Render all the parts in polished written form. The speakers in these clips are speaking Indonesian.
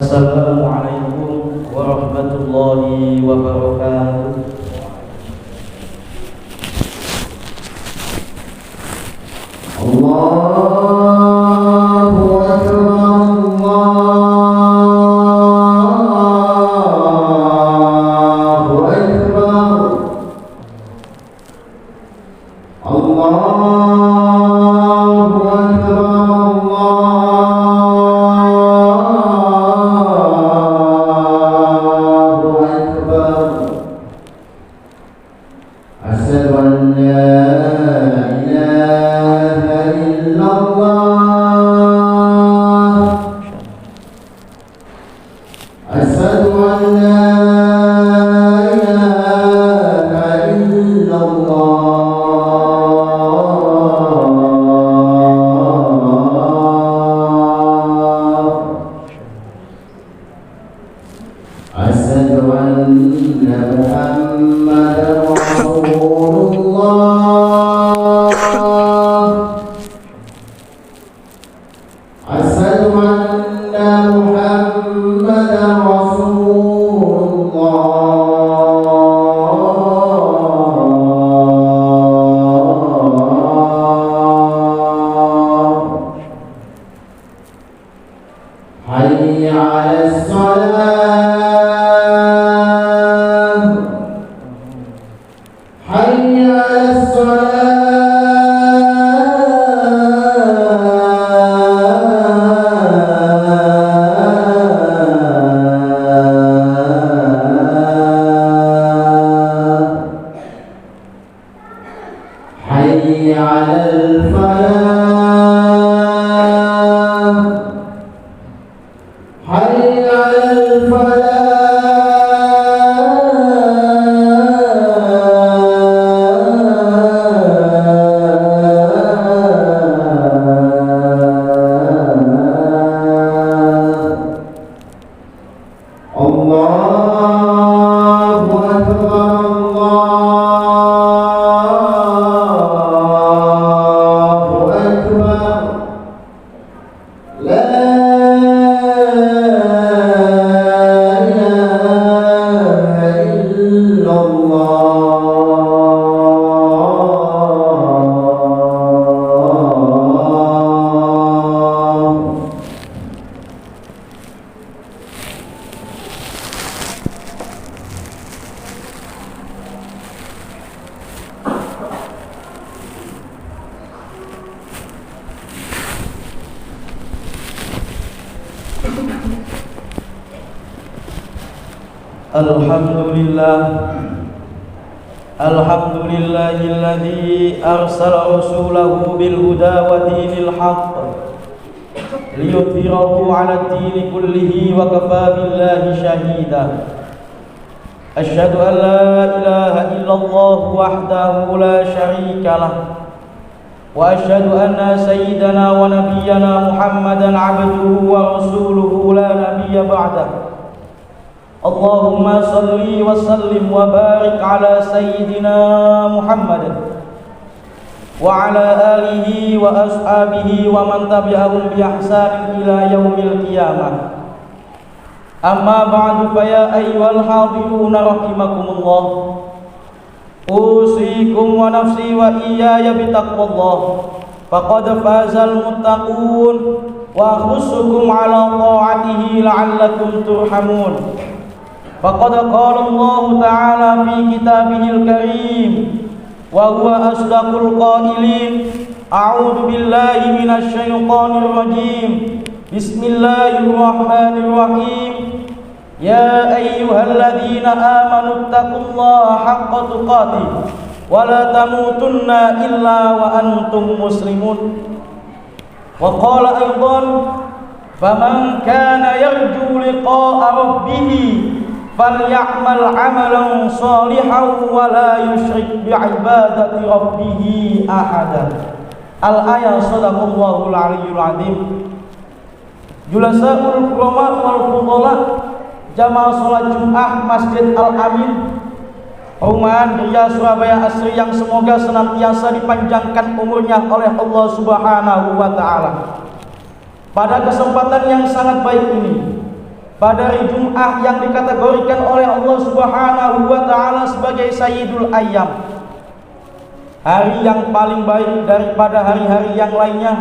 Assalamualaikum warahmatullahi wabarakatuh. Allahu Akbar, Allahu Akbar. Asyhadu an la ilaha illallah, asyhadu an la ilaha illallah, asyhadu anna Muhammadar Rasulullah, asyhadu anna Muhammadar Rasulullah. Hayya 'alas salah, hayya 'alas salah, hayya 'alal falah, hayya 'alal falah. Allahu Akbar, Allahu Akbar. La ilaha illallah. Alhamdulillah, alhamdulillahilladzi arsala rasulahu bil huda wa dinil haqq liyudhhirahu 'ala ad-dini kullihi wa kafa billahi shahida. Asyhadu an la ilaha illallah wahdahu la syarika lah, wa asyhadu anna sayyidana wa nabiyyana Muhammadan 'abduhu wa rasuluhu la nabiyya ba'dahu. Allahumma salli wa sallim wa barik ala sayyidina Muhammad wa ala alihi wa ashabihi wa man tabi'ahum bi ihsanin ila yaumil qiyamah. Amma ba'du, fa ya ayyuhal hadiruna rahimakumullah, usikum wa nafsi wa iyaya bi taqwallah, faqad fazal muttaqun wa akhussukum ala ta'atihi la'allakum turhamun. Faqad qala Allah Ta'ala fi kitabihil karim wa huwa asdaqul qailin. A'udzu billahi minasy syaithanir rajim. Bismillahirrahmanirrahim. Ya ayyuhalladzina amanu taqullaha haqqa tuqatih wa la tamutunna illa wa antum muslimun. Wa qala aidan, faman kana yarju liqa'a rabbih falyamal 'amalan shalihan wa la yusyrik bi'ibadati rabbih ahada. Al-ayat. Shadaqallahul aliyyul azim. Julasaul ulama wal fudhala, jamaah salat Jumat Masjid Al-Amin, Perumahan Ria Surabaya Asri, yang semoga senantiasa dipanjangkan umurnya oleh Allah Subhanahu wa taala. Pada kesempatan yang sangat baik ini, pada hari Jumat yang dikategorikan oleh Allah Subhanahu wa taala sebagai Sayyidul Ayyam, hari yang paling baik daripada hari-hari yang lainnya,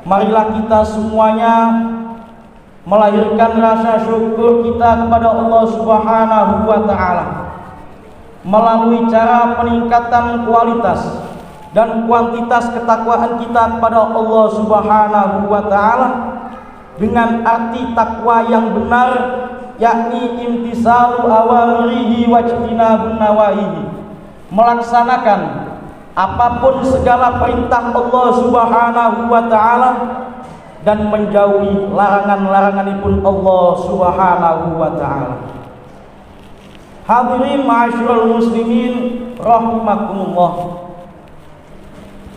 marilah kita semuanya melahirkan rasa syukur kita kepada Allah Subhanahu wa taala melalui cara peningkatan kualitas dan kuantitas ketakwaan kita kepada Allah Subhanahu wa taala dengan arti takwa yang benar, yakni imtisalu awamirihi wajtinabun nawahihi, melaksanakan apapun segala perintah Allah Subhanahu wa taala dan menjauhi larangan-laranganipun Allah Subhanahu wa taala. Hadirin ma'asyiral muslimin rahimakumullah.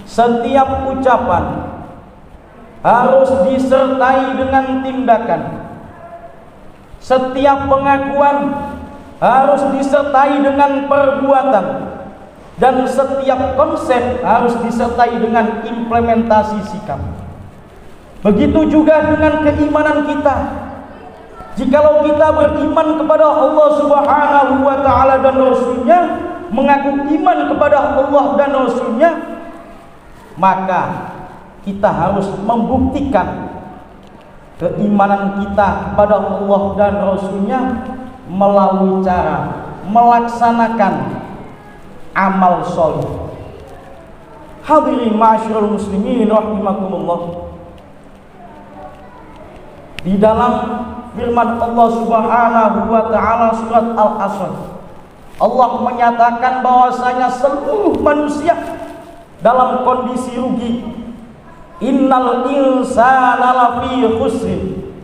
Setiap ucapan harus disertai dengan tindakan. Setiap pengakuan harus disertai dengan perbuatan. Dan setiap konsep harus disertai dengan implementasi sikap. Begitu juga dengan keimanan kita. Jikalau kita beriman kepada Allah Subhanahu wa taala dan Rasul-Nya, mengaku iman kepada Allah dan Rasul-Nya, maka kita harus membuktikan keimanan kita kepada Allah dan Rasul-Nya melalui cara melaksanakan amal soleh. Hadirin ma'asyiral muslimin rahimakumullah. Di dalam firman Allah Subhanahu wa taala surat Al-Asr, Allah menyatakan bahwasanya seluruh manusia dalam kondisi rugi. Innal insana lafi khusrin,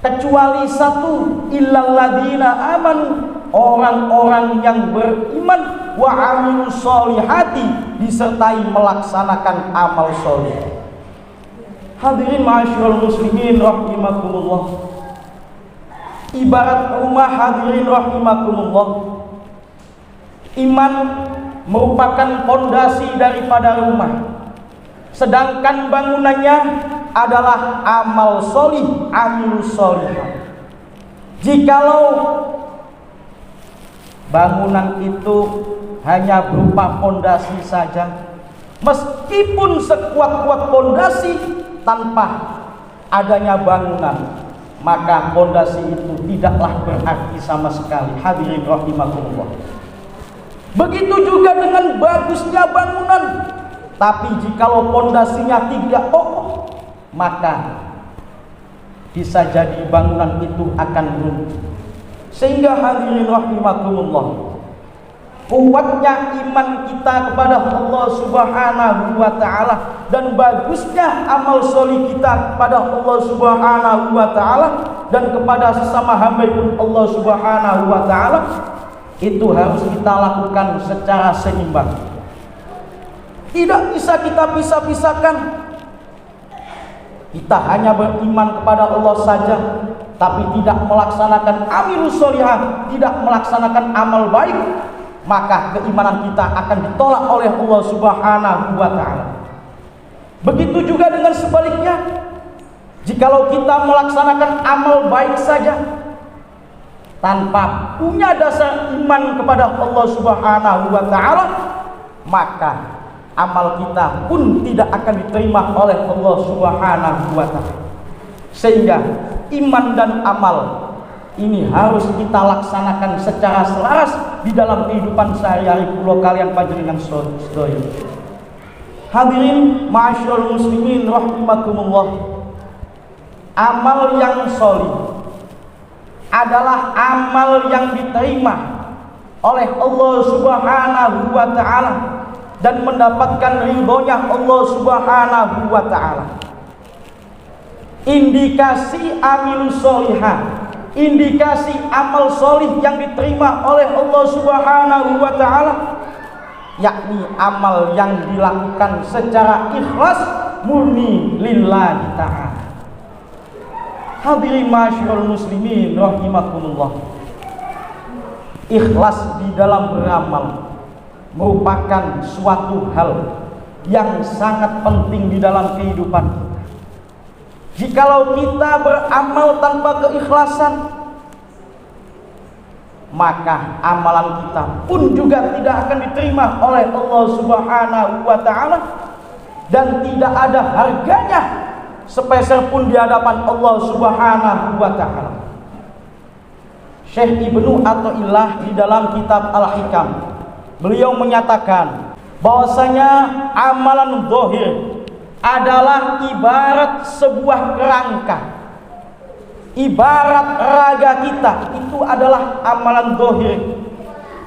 kecuali satu, illal ladina amanu, orang-orang yang beriman, wa amilus solihati, disertai melaksanakan amal soleh. Hadirin ma'asyiral muslimin rahimakumullah. Ibarat rumah, hadirin rahimakumullah, iman merupakan pondasi daripada rumah, sedangkan bangunannya adalah amal solih, amilus solihah. Jikalau bangunan itu hanya berupa pondasi saja, meskipun sekuat-kuat pondasi, tanpa adanya bangunan, maka pondasi itu tidaklah berarti sama sekali. Hadirin rahimakumullah. Begitu juga dengan bagusnya bangunan, tapi jikalau pondasinya tidak kokoh, maka bisa jadi bangunan itu akan runtuh. Sehingga hadirin rahimakumullah, kuatnya iman kita kepada Allah Subhanahu wa taala dan bagusnya amal solih kita kepada Allah Subhanahu wa taala dan kepada sesama hamba pun Allah Subhanahu wa taala, itu harus kita lakukan secara seimbang. Tidak bisa kita pisah-pisahkan. Kita hanya beriman kepada Allah saja, tapi tidak melaksanakan amilus solihah, tidak melaksanakan amal baik, maka keimanan kita akan ditolak oleh Allah Subhanahu wa taala. Begitu juga dengan sebaliknya, jikalau kita melaksanakan amal baik saja tanpa punya dasar iman kepada Allah Subhanahu wa taala, maka amal kita pun tidak akan diterima oleh Allah Subhanahu wa taala. Sehingga iman dan amal ini harus kita laksanakan secara selaras di dalam kehidupan sehari-hari kula kalian panjenengan sedaya. Hadirin ma'asyiral muslimin rahimakumullah. Amal yang sholih adalah amal yang diterima oleh Allah Subhanahu wa taala dan mendapatkan ridhonya Allah Subhanahu wa taala. Indikasi amilus solihah, indikasi amal solih yang diterima oleh Allah Subhanahu wa taala, yakni amal yang dilakukan secara ikhlas murni lillahi ta'ala. Hadirin ma'asyiral muslimin rahimakumullah. Ikhlas di dalam beramal merupakan suatu hal yang sangat penting di dalam kehidupan kita. Jikalau kita beramal tanpa keikhlasan, maka amalan kita pun juga tidak akan diterima oleh Allah Subhanahu wa ta'ala, dan tidak ada harganya sepeser pun di hadapan Allah Subhanahu wa ta'ala. Syekh Ibnu Athaillah di dalam kitab Al-Hikam, beliau menyatakan bahwasanya amalan zahir adalah ibarat sebuah kerangka. Ibarat raga kita itu adalah amalan zahir,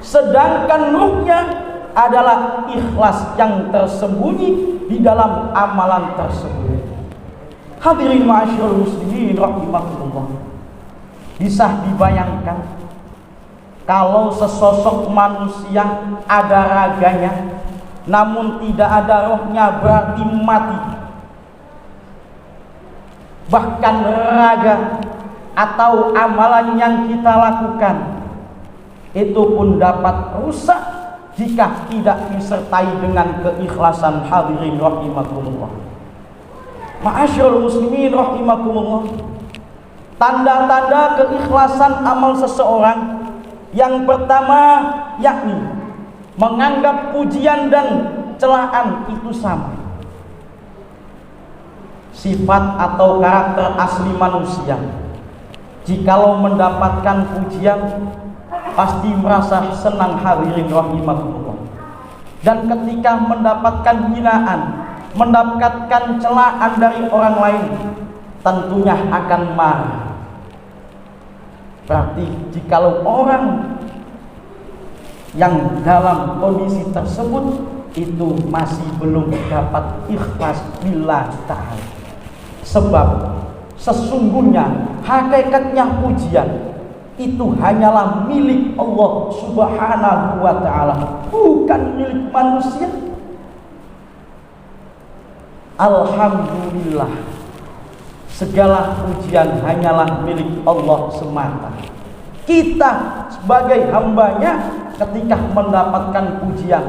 sedangkan ruhnya adalah ikhlas yang tersembunyi di dalam amalan tersebut. Hadirin ma'asyiral muslimin rahimakumullah. Bisa dibayangkan kalau sesosok manusia ada raganya namun tidak ada rohnya, berarti mati. Bahkan raga atau amalan yang kita lakukan itu pun dapat rusak jika tidak disertai dengan keikhlasan. Hadirin rahimakumullah. Ma'asyiral muslimin rahimakumullah. Tanda-tanda keikhlasan amal seseorang yang pertama yakni menganggap pujian dan celaan itu sama. Sifat atau karakter asli manusia, jikalau mendapatkan pujian pasti merasa senang. Hadirin rahimakumullah. Dan ketika mendapatkan hinaan, mendapatkan celaan dari orang lain, tentunya akan marah. Berarti jikalau orang yang dalam kondisi tersebut itu masih belum dapat ikhlas billah ta'ala. Sebab sesungguhnya hakikatnya pujian itu hanyalah milik Allah Subhanahu wa ta'ala, bukan milik manusia. Alhamdulillah, segala pujian hanyalah milik Allah semata. Kita sebagai hambanya ketika mendapatkan pujian,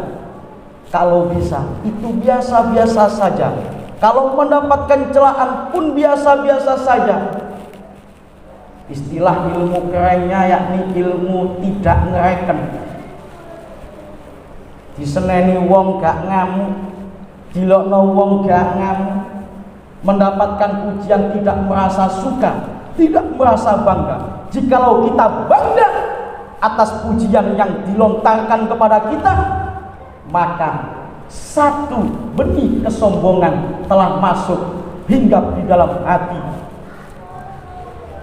kalau bisa itu biasa-biasa saja. Kalau mendapatkan celaan pun biasa-biasa saja. Istilah ilmu kerennya yakni ilmu tidak ngereken. Diseneni wong gak ngamuk, dilokno wong gak ngamuk. Mendapatkan pujian tidak merasa suka, tidak merasa bangga. Jikalau kita bangga atas pujian yang dilontarkan kepada kita, maka satu benih kesombongan telah masuk hingga di dalam hati.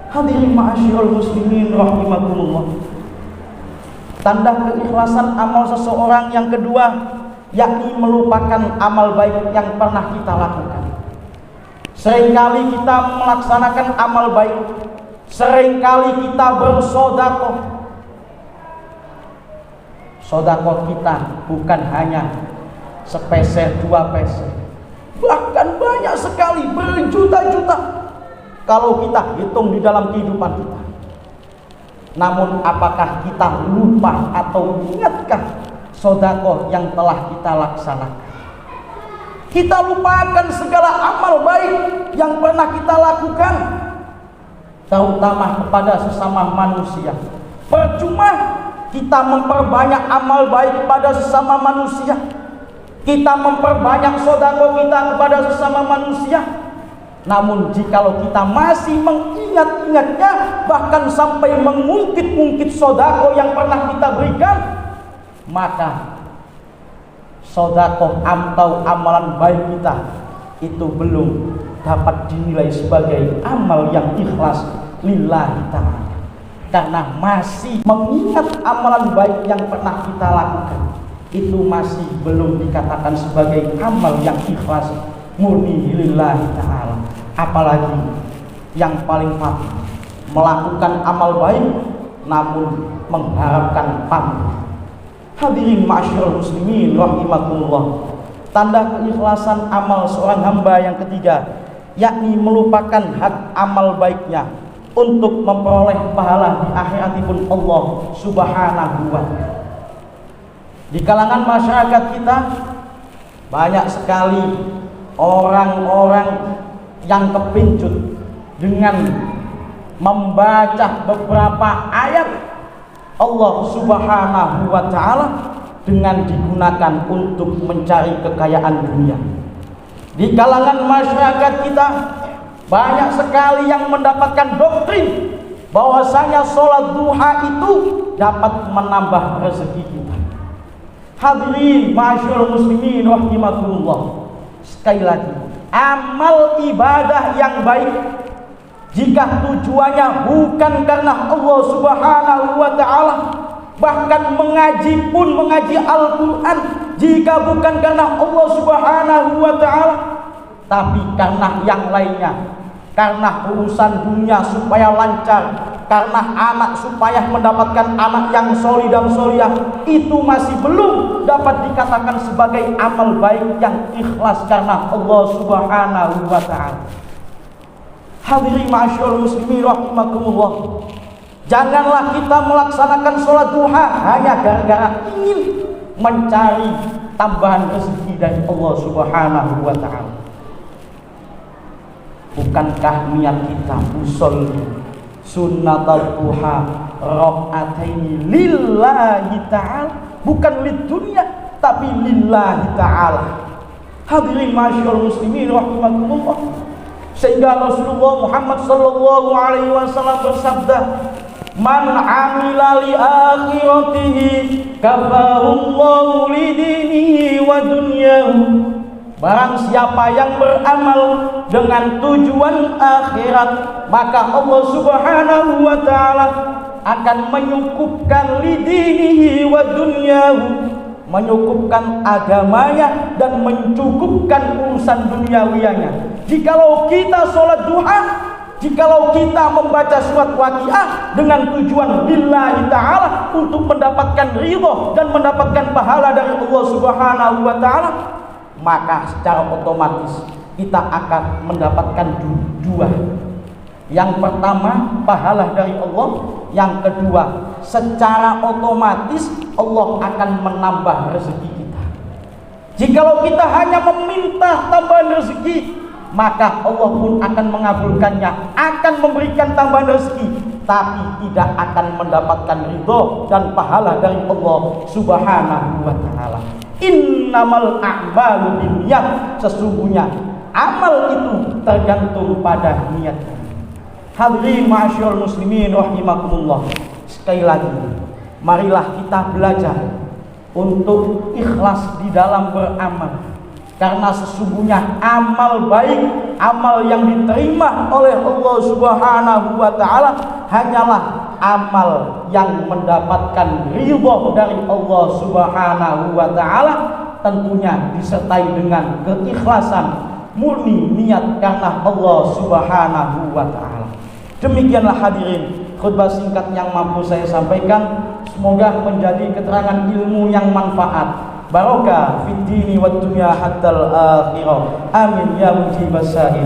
Hadirin ma'asyiral muslimin rahimakumullah. Tanda keikhlasan amal seseorang yang kedua yakni melupakan amal baik yang pernah kita lakukan. Seringkali kita melaksanakan amal baik, seringkali kita bersedekah. Sedekah kita bukan hanya sepeser, 2 peser, bahkan banyak sekali, berjuta-juta kalau kita hitung di dalam kehidupan kita. Namun apakah kita lupa atau ingatkah sedekah yang telah kita laksanakan? Kita lupakan segala amal baik yang pernah kita lakukan, terutama kepada sesama manusia. Percuma kita memperbanyak amal baik pada sesama manusia, kita memperbanyak sedekah kita kepada sesama manusia, namun jikalau kita masih mengingat-ingatnya, bahkan sampai mengungkit-ungkit sedekah yang pernah kita berikan, maka sedekah atau amalan baik kita itu belum dapat dinilai sebagai amal yang ikhlas lillahi ta'ala, karena masih mengingat amalan baik yang pernah kita lakukan, itu masih belum dikatakan sebagai amal yang ikhlas murni lillahi ta'ala. Apalagi yang paling patuh melakukan amal baik namun mengharapkan pamrih. Hadirin ma'asyiral muslimin rahimakumullah. Tanda keikhlasan amal seorang hamba yang ketiga yakni melupakan hak amal baiknya untuk memperoleh pahala di akhirat pun Allah Subhanahu wa ta'ala. Di kalangan masyarakat kita banyak sekali orang-orang yang kepincut dengan membaca beberapa ayat Allah Subhanahu wa ta'ala dengan digunakan untuk mencari kekayaan dunia. Di kalangan masyarakat kita banyak sekali yang mendapatkan doktrin bahwasanya sholat duha itu dapat menambah rezeki kita. Hadirin ma'asyiral muslimin rahimakumullah. Sekali lagi, amal ibadah yang baik jika tujuannya bukan karena Allah Subhanahu wa ta'ala, bahkan mengaji pun mengaji Al-Quran jika bukan karena Allah Subhanahu wa ta'ala, tapi karena yang lainnya, karena urusan dunia supaya lancar, karena anak supaya mendapatkan anak yang solih dan solihah, itu masih belum dapat dikatakan sebagai amal baik yang ikhlas karena Allah Subhanahu wa ta'ala. Hadirin ma'asyiral muslimin rahimakumullah. Janganlah kita melaksanakan sholat duha hanya gara-gara ingin mencari tambahan rezeki dari Allah Subhanahu wa ta'ala. Bukankah niat kita usolli sunnatul duha rakaataini lillahi ta'ala, bukan lid dunya tapi lillahi ta'ala. Hadirin ma'asyiral muslimin rahimakumullah. Sehingga Rasulullah Muhammad sallallahu alaihi wasallam bersabda, "Man 'amila li akhiratihi kafahullahu li dinihi wa dunyahu." Barang siapa yang beramal dengan tujuan akhirat, maka Allah Subhanahu wa ta'ala akan menyukupkan li dinihi wa dunyahu, menyukupkan agamanya dan mencukupkan urusan duniawianya. Jikalau kita sholat duha, jikalau kita membaca surat Waqiah dengan tujuan lillahi ta'ala untuk mendapatkan ridho dan mendapatkan pahala dari Allah Subhanahu wa ta'ala, maka secara otomatis kita akan mendapatkan dua. Yang pertama pahala dari Allah, yang kedua secara otomatis Allah akan menambah rezeki kita. Jikalau kita hanya meminta tambahan rezeki, maka Allah pun akan mengabulkannya, akan memberikan tambahan rezeki, tapi tidak akan mendapatkan ridho dan pahala dari Allah Subhanahu wa ta'ala. Innamal a'malu binniyat, sesungguhnya amal itu tergantung pada niatnya. Hadirin ma'asyiral muslimin rahimakumullah. Sekali lagi, marilah kita belajar untuk ikhlas di dalam beramal. Karena sesungguhnya amal baik, amal yang diterima oleh Allah Subhanahu wa ta'ala hanyalah amal yang mendapatkan ridho dari Allah Subhanahu wa ta'ala, tentunya disertai dengan keikhlasan, murni niat karena Allah Subhanahu wa ta'ala. Demikianlah hadirin khutbah singkat yang mampu saya sampaikan. Semoga menjadi keterangan ilmu yang manfaat, barokah fid dini wad dunya hatta al akhirah. Amin ya mujibas sa'il.